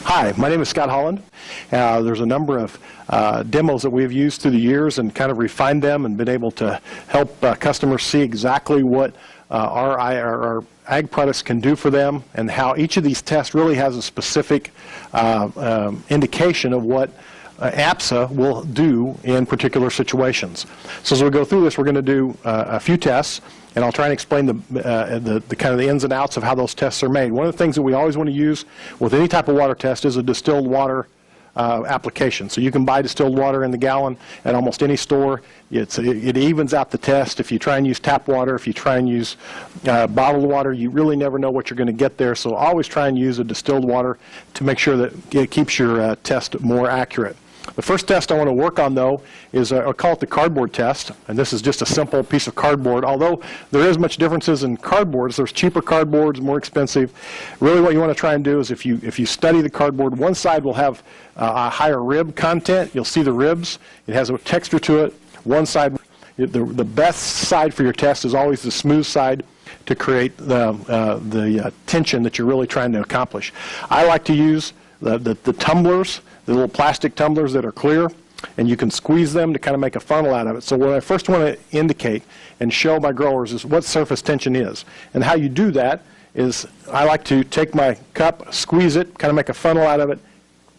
Hi, my name is Scott Holland. There's a number of demos that we've used through the years and kind of refined them and been able to help customers see exactly what our ag products can do for them, and how each of these tests really has a specific indication of what APSA will do in particular situations. So as we go through this, we're going to do a few tests, and I'll try and explain the kind of the ins and outs of how those tests are made. One of the things that we always want to use with any type of water test is a distilled water application. So you can buy distilled water in the gallon at almost any store. It evens out the test. If you try and use tap water, if you try and use bottled water, you really never know what you're going to get there. So always try and use a distilled water to make sure that it keeps your test more accurate. The first test I want to work on, though, is I'll call it the cardboard test, and this is just a simple piece of cardboard. Although there is much differences in cardboards, there's cheaper cardboards, more expensive. Really what you want to try and do is if you study the cardboard, one side will have a higher rib content. You'll see the ribs. It has a texture to it. One side, the best side for your test is always the smooth side to create the tension that you're really trying to accomplish. I like to use the tumblers, the little plastic tumblers that are clear, and you can squeeze them to kind of make a funnel out of it. So what I first want to indicate and show my growers is what surface tension is. And how you do that is I like to take my cup, squeeze it, kind of make a funnel out of it,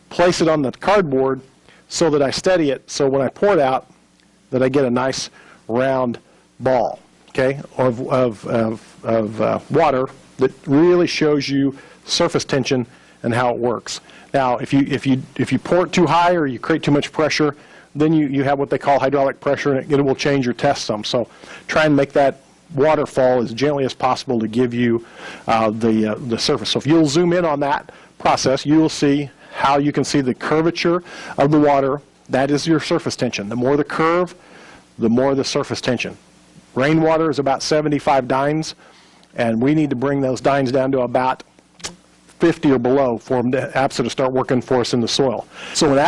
place it on the cardboard so that I steady it, so when I pour it out that I get a nice round ball, okay, of water that really shows you surface tension and how it works. Now, if you pour it too high or you create too much pressure, then you have what they call hydraulic pressure, and it will change your test some. So try and make that water fall as gently as possible to give you the surface. So if you'll zoom in on that process, you will see how you can see the curvature of the water. That is your surface tension. The more the curve, the more the surface tension. Rainwater is about 75 dynes, and we need to bring those dynes down to about 50 or below for APSA to start working for us in the soil. So when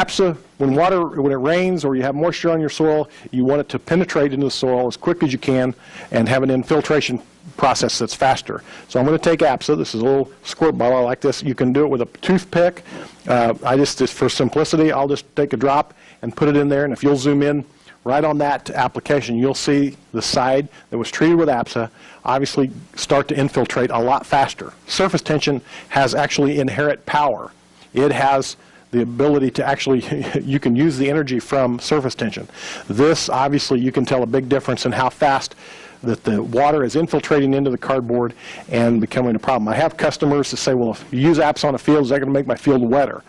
it rains or you have moisture on your soil, you want it to penetrate into the soil as quick as you can and have an infiltration process that's faster. So I'm going to take APSA. This is a little squirt bottle like this. You can do it with a toothpick. Just for simplicity, I'll just take a drop and put it in there, and if you'll zoom in right on that application, you'll see the side that was treated with APSA obviously start to infiltrate a lot faster. Surface tension has actually inherent power. It has the ability to actually, you can use the energy from surface tension. This, obviously, you can tell a big difference in how fast that the water is infiltrating into the cardboard and becoming a problem. I have customers that say, well, if you use APSA on a field, is that going to make my field wetter?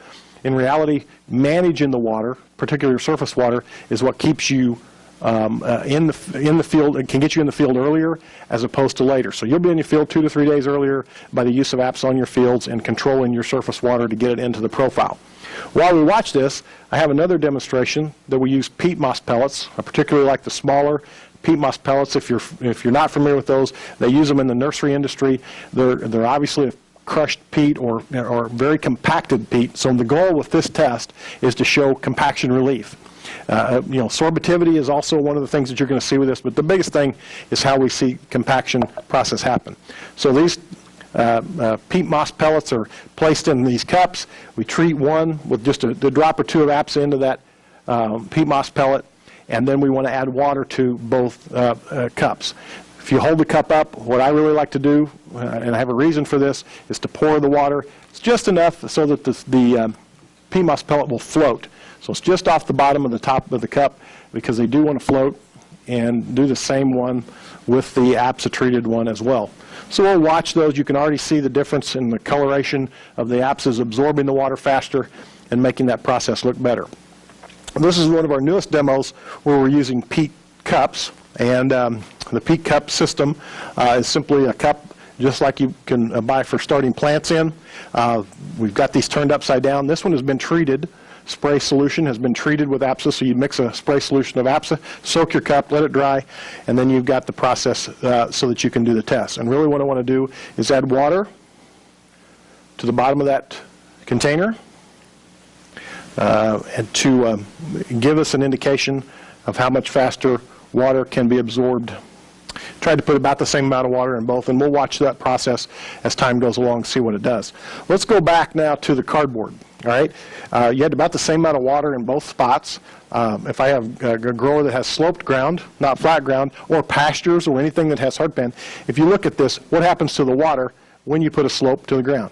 In reality, managing the water, particularly surface water, is what keeps you in the field and can get you in the field earlier as opposed to later. So you'll be in your field 2 to 3 days earlier by the use of APSA on your fields and controlling your surface water to get it into the profile. While we watch this, I have another demonstration that we use peat moss pellets. I particularly like the smaller peat moss pellets. If you're not familiar with those, they use them in the nursery industry. They're obviously a crushed peat or very compacted peat. So the goal with this test is to show compaction relief. Sorbativity is also one of the things that you're going to see with this, but the biggest thing is how we see compaction process happen. So these peat moss pellets are placed in these cups. We treat one with just a drop or two of APSA into that peat moss pellet, and then we want to add water to both cups. If you hold the cup up, what I really like to do, and I have a reason for this, is to pour the water. It's just enough so that the peat moss pellet will float. So it's just off the bottom of the top of the cup because they do want to float, and do the same one with the APSA treated one as well. So we'll watch those. You can already see the difference in the coloration of the APSAs absorbing the water faster and making that process look better. This is one of our newest demos where we're using peat cups, and the peat cup system is simply a cup just like you can buy for starting plants in. We've got these turned upside down. This one has been treated. Spray solution has been treated with APSA, so you mix a spray solution of APSA, soak your cup, let it dry, and then you've got the process so that you can do the test. And really what I want to do is add water to the bottom of that container and to give us an indication of how much faster water can be absorbed. Tried to put about the same amount of water in both, and we'll watch that process as time goes along and see what it does. Let's go back now to the cardboard. All right, you had about the same amount of water in both spots. If I have a grower that has sloped ground, not flat ground, or pastures or anything that has hardpan, if you look at this, what happens to the water when you put a slope to the ground?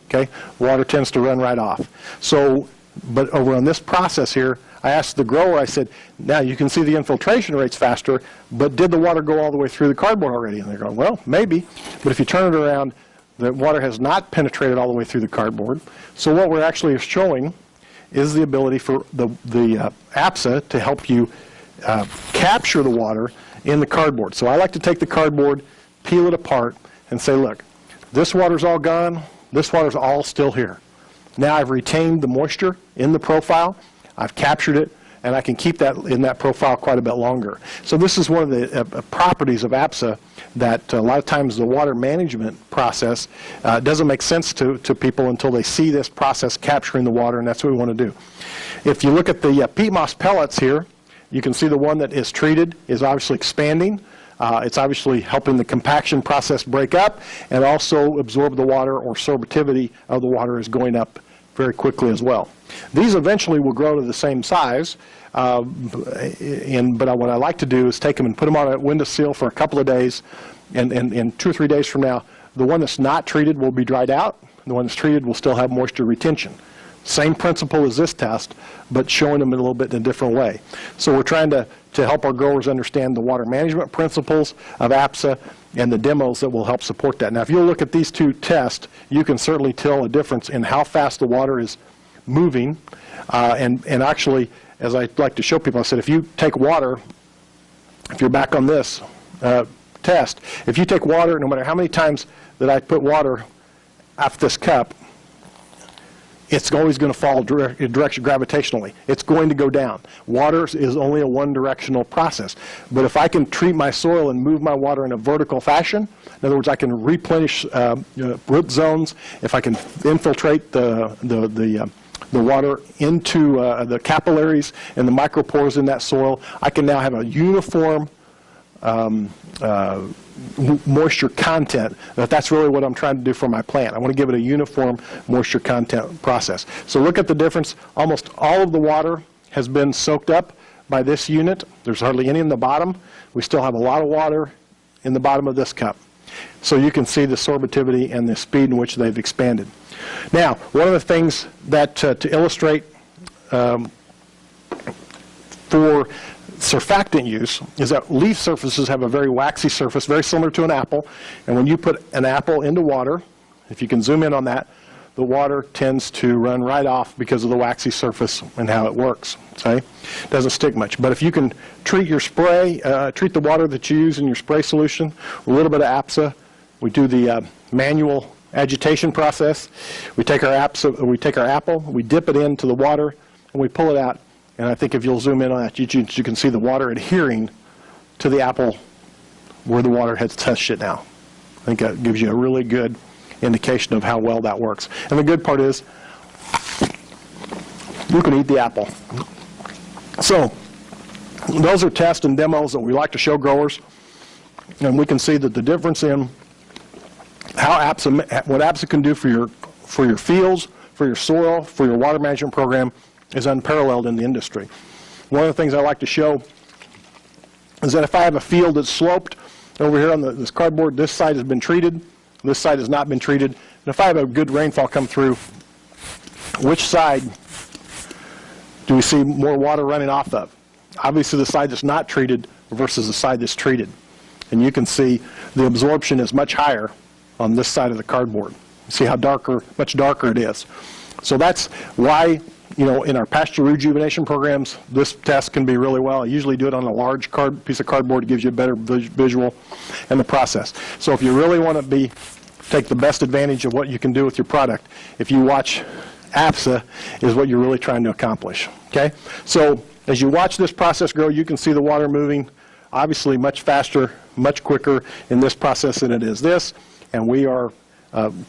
Okay, water tends to run right off. So, but over on this process here, I asked the grower, I said, now you can see the infiltration rate's faster, but did the water go all the way through the cardboard already? And they're going, well, maybe, but if you turn it around, the water has not penetrated all the way through the cardboard. So what we're actually showing is the ability for the APSA to help you capture the water in the cardboard. So I like to take the cardboard, peel it apart, and say, look, this water's all gone, this water's all still here. Now I've retained the moisture in the profile, I've captured it, and I can keep that in that profile quite a bit longer. So this is one of the properties of APSA that a lot of times the water management process doesn't make sense to people until they see this process capturing the water, and that's what we want to do. If you look at the peat moss pellets here, you can see the one that is treated is obviously expanding. It's obviously helping the compaction process break up, and also absorb the water, or sorbitivity of the water is going up very quickly as well. These eventually will grow to the same size, but what I like to do is take them and put them on a windowsill for a couple of days, and 2 or 3 days from now, the one that's not treated will be dried out, the one that's treated will still have moisture retention. Same principle as this test, but showing them a little bit in a different way. So we're trying to help our growers understand the water management principles of APSA and the demos that will help support that. Now, if you'll look at these two tests, you can certainly tell a difference in how fast the water is moving. And actually, as I like to show people, I said, if you take water, if you're back on this test, if you take water, no matter how many times that I put water off this cup, it's always going to fall direction gravitationally. It's going to go down. Water is only a one-directional process. But if I can treat my soil and move my water in a vertical fashion, in other words, I can replenish root zones, if I can infiltrate the water into the capillaries and the micropores in that soil, I can now have a uniform moisture content. That's really what I'm trying to do for my plant. I want to give it a uniform moisture content process. So look at the difference. Almost all of the water has been soaked up by this unit. There's hardly any in the bottom. We still have a lot of water in the bottom of this cup. So you can see the sorbitivity and the speed in which they've expanded. Now, one of the things that to illustrate for surfactant use is that leaf surfaces have a very waxy surface, very similar to an apple. And when you put an apple into water, if you can zoom in on that, the water tends to run right off because of the waxy surface and how it works. Okay? It doesn't stick much. But if you can treat your spray, treat the water that you use in your spray solution with a little bit of APSA, we do the manual agitation process. We take our apple, we dip it into the water, and we pull it out. And I think if you'll zoom in on that, you can see the water adhering to the apple where the water has touched it now. I think that gives you a really good indication of how well that works. And the good part is, you can eat the apple. So, those are tests and demos that we like to show growers. And we can see that the difference in how what APSA can do for your fields, for your soil, for your water management program, is unparalleled in the industry. One of the things I like to show is that if I have a field that's sloped, over here on this cardboard, this side has been treated, this side has not been treated, and if I have a good rainfall come through, which side do we see more water running off of? Obviously the side that's not treated versus the side that's treated. And you can see the absorption is much higher on this side of the cardboard. See how much darker it is. So that's why, you know, in our pasture rejuvenation programs, this test can be really well. I usually do it on a large piece of cardboard. It gives you a better visual in the process. So if you really want to take the best advantage of what you can do with your product, if you watch APSA, is what you're really trying to accomplish. Okay? So as you watch this process grow, you can see the water moving obviously much faster, much quicker in this process than it is this. And we are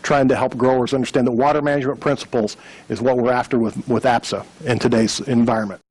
trying to help growers understand that water management principles is what we're after with APSA in today's environment.